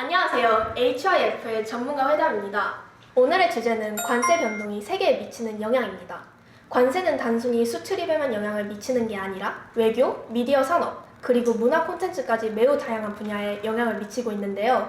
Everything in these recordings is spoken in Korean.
안녕하세요. HIF의 전문가 회담입니다. 오늘의 주제는 관세 변동이 세계에 미치는 영향입니다. 관세는 단순히 수출입에만 영향을 미치는 게 아니라 외교, 미디어 산업, 그리고 문화 콘텐츠까지 매우 다양한 분야에 영향을 미치고 있는데요.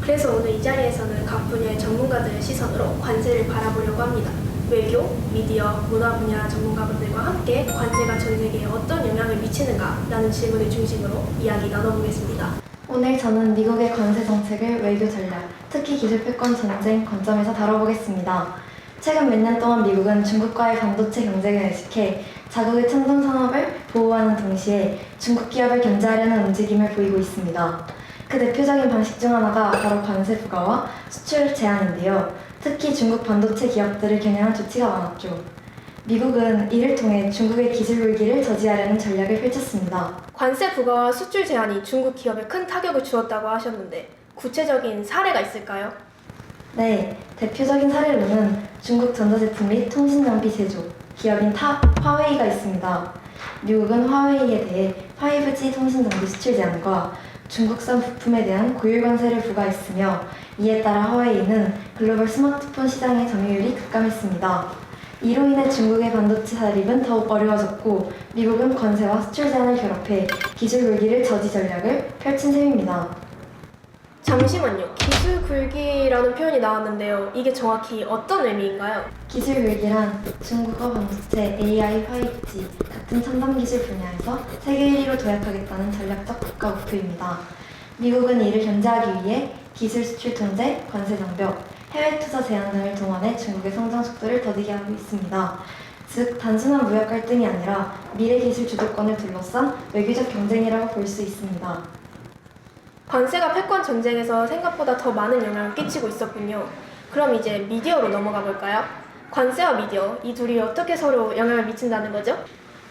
그래서 오늘 이 자리에서는 각 분야의 전문가들의 시선으로 관세를 바라보려고 합니다. 외교, 미디어, 문화 분야 전문가분들과 함께 관세가 전 세계에 어떤 영향을 미치는가라는 질문을 중심으로 이야기 나눠보겠습니다. 오늘 저는 미국의 관세 정책을 외교 전략, 특히 기술 패권 전쟁 관점에서 다뤄보겠습니다. 최근 몇 년 동안 미국은 중국과의 반도체 경쟁을 의식해 자국의 첨단 산업을 보호하는 동시에 중국 기업을 견제하려는 움직임을 보이고 있습니다. 그 대표적인 방식 중 하나가 바로 관세 부과와 수출 제한인데요. 특히 중국 반도체 기업들을 겨냥한 조치가 많았죠. 미국은 이를 통해 중국의 기술 위기를 저지하려는 전략을 펼쳤습니다. 관세 부과와 수출 제한이 중국 기업에 큰 타격을 주었다고 하셨는데 구체적인 사례가 있을까요? 네, 대표적인 사례로는 중국 전자제품 및 통신장비 제조 기업인 화웨이가 있습니다. 미국은 화웨이에 대해 5G 통신장비 수출 제한과 중국산 부품에 대한 고율 관세를 부과했으며 이에 따라 화웨이는 글로벌 스마트폰 시장의 점유율이 급감했습니다. 이로 인해 중국의 반도체 사립은 더욱 어려워졌고 미국은 관세와 수출 제한을 결합해 기술 위기를 저지 전략을 펼친 셈입니다. 잠시만요. 기술 굴기라는 표현이 나왔는데요. 이게 정확히 어떤 의미인가요? 기술 위기란 중국어 반도체, AI, 5G 같은 첨단 기술 분야에서 세계 1위로 도약하겠다는 전략적 국가 목표입니다. 미국은 이를 견제하기 위해 기술 수출 통제, 관세 장벽, 해외 투자 제한 등을 동원해 중국의 성장 속도를 더디게 하고 있습니다. 즉, 단순한 무역 갈등이 아니라 미래 기술 주도권을 둘러싼 외교적 경쟁이라고 볼 수 있습니다. 관세가 패권 전쟁에서 생각보다 더 많은 영향을 끼치고 있었군요. 그럼 이제 미디어로 넘어가 볼까요? 관세와 미디어, 이 둘이 어떻게 서로 영향을 미친다는 거죠?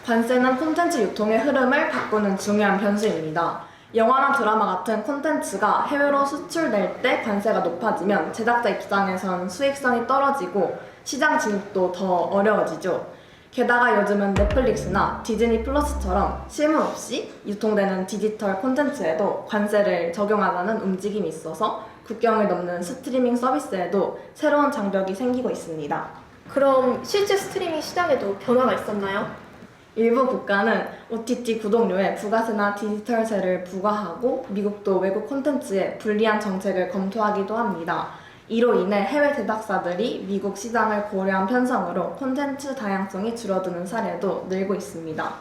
관세는 콘텐츠 유통의 흐름을 바꾸는 중요한 변수입니다. 영화나 드라마 같은 콘텐츠가 해외로 수출될 때 관세가 높아지면 제작자 입장에선 수익성이 떨어지고 시장 진입도 더 어려워지죠. 게다가 요즘은 넷플릭스나 디즈니 플러스처럼 실물 없이 유통되는 디지털 콘텐츠에도 관세를 적용하자는 움직임이 있어서 국경을 넘는 스트리밍 서비스에도 새로운 장벽이 생기고 있습니다. 그럼 실제 스트리밍 시장에도 변화가 있었나요? 일부 국가는 OTT 구독료에 부가세나 디지털세를 부과하고 미국도 외국 콘텐츠에 불리한 정책을 검토하기도 합니다. 이로 인해 해외 제작사들이 미국 시장을 고려한 편성으로 콘텐츠 다양성이 줄어드는 사례도 늘고 있습니다.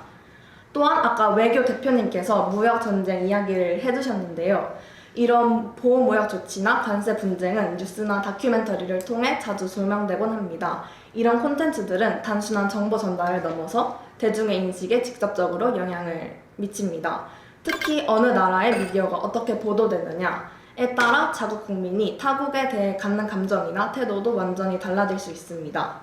또한 아까 외교 대표님께서 무역 전쟁 이야기를 해주셨는데요. 이런 보호무역 조치나 관세 분쟁은 뉴스나 다큐멘터리를 통해 자주 조명되곤 합니다. 이런 콘텐츠들은 단순한 정보 전달을 넘어서 대중의 인식에 직접적으로 영향을 미칩니다. 특히 어느 나라의 미디어가 어떻게 보도되느냐에 따라 자국 국민이 타국에 대해 갖는 감정이나 태도도 완전히 달라질 수 있습니다.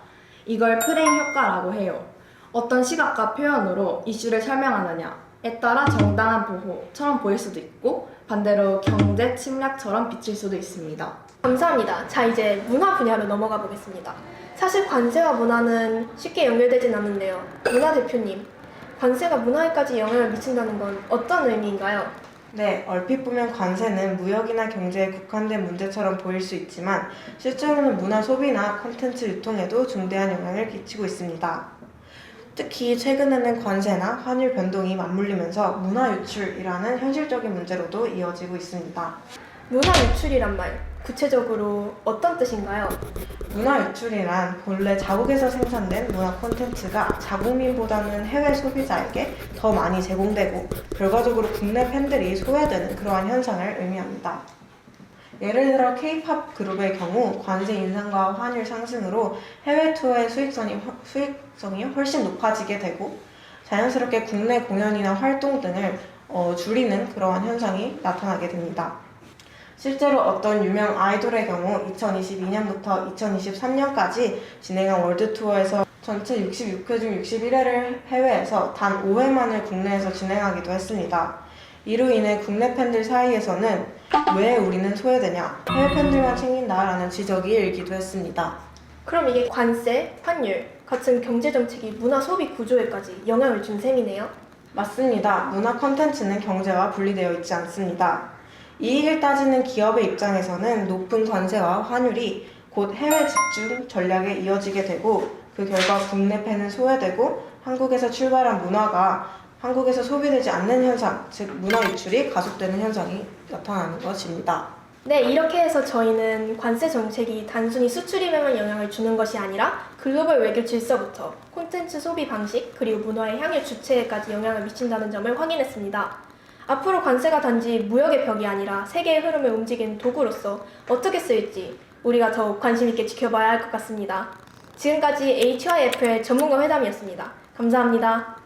이걸 프레임 효과라고 해요. 어떤 시각과 표현으로 이슈를 설명하느냐에 따라 정당한 보호처럼 보일 수도 있고 반대로 경제 침략처럼 비칠 수도 있습니다. 감사합니다. 자, 이제 문화 분야로 넘어가 보겠습니다. 사실 관세와 문화는 쉽게 연결되진 않는데요. 문화 대표님, 관세가 문화에까지 영향을 미친다는 건 어떤 의미인가요? 네, 얼핏 보면 관세는 무역이나 경제에 국한된 문제처럼 보일 수 있지만 실제로는 문화 소비나 콘텐츠 유통에도 중대한 영향을 끼치고 있습니다. 특히 최근에는 관세나 환율 변동이 맞물리면서 문화 유출이라는 현실적인 문제로도 이어지고 있습니다. 문화 유출이란 말, 구체적으로 어떤 뜻인가요? 문화 유출이란 본래 자국에서 생산된 문화 콘텐츠가 자국민보다는 해외 소비자에게 더 많이 제공되고 결과적으로 국내 팬들이 소외되는 그러한 현상을 의미합니다. 예를 들어 K-팝 그룹의 경우 관세 인상과 환율 상승으로 해외 투어의 수익성이 훨씬 높아지게 되고 자연스럽게 국내 공연이나 활동 등을 줄이는 그러한 현상이 나타나게 됩니다. 실제로 어떤 유명 아이돌의 경우 2022년부터 2023년까지 진행한 월드투어에서 전체 66회 중 61회를 해외에서 단 5회만을 국내에서 진행하기도 했습니다. 이로 인해 국내 팬들 사이에서는 왜 우리는 소외되냐, 해외 팬들만 챙긴다라는 지적이 일기도 했습니다. 그럼 이게 관세, 환율 같은 경제정책이 문화 소비 구조에까지 영향을 준 셈이네요? 맞습니다. 문화 콘텐츠는 경제와 분리되어 있지 않습니다. 이익을 따지는 기업의 입장에서는 높은 관세와 환율이 곧 해외 집중 전략에 이어지게 되고 그 결과 국내 팬은 소외되고 한국에서 출발한 문화가 한국에서 소비되지 않는 현상, 즉 문화 유출이 가속되는 현상이 나타나는 것입니다. 네, 이렇게 해서 저희는 관세 정책이 단순히 수출입에만 영향을 주는 것이 아니라 글로벌 외교 질서부터 콘텐츠 소비 방식 그리고 문화의 향유 주체에까지 영향을 미친다는 점을 확인했습니다. 앞으로 관세가 단지 무역의 벽이 아니라 세계의 흐름을 움직이는 도구로서 어떻게 쓰일지 우리가 더욱 관심 있게 지켜봐야 할 것 같습니다. 지금까지 HYF의 전문가 회담이었습니다. 감사합니다.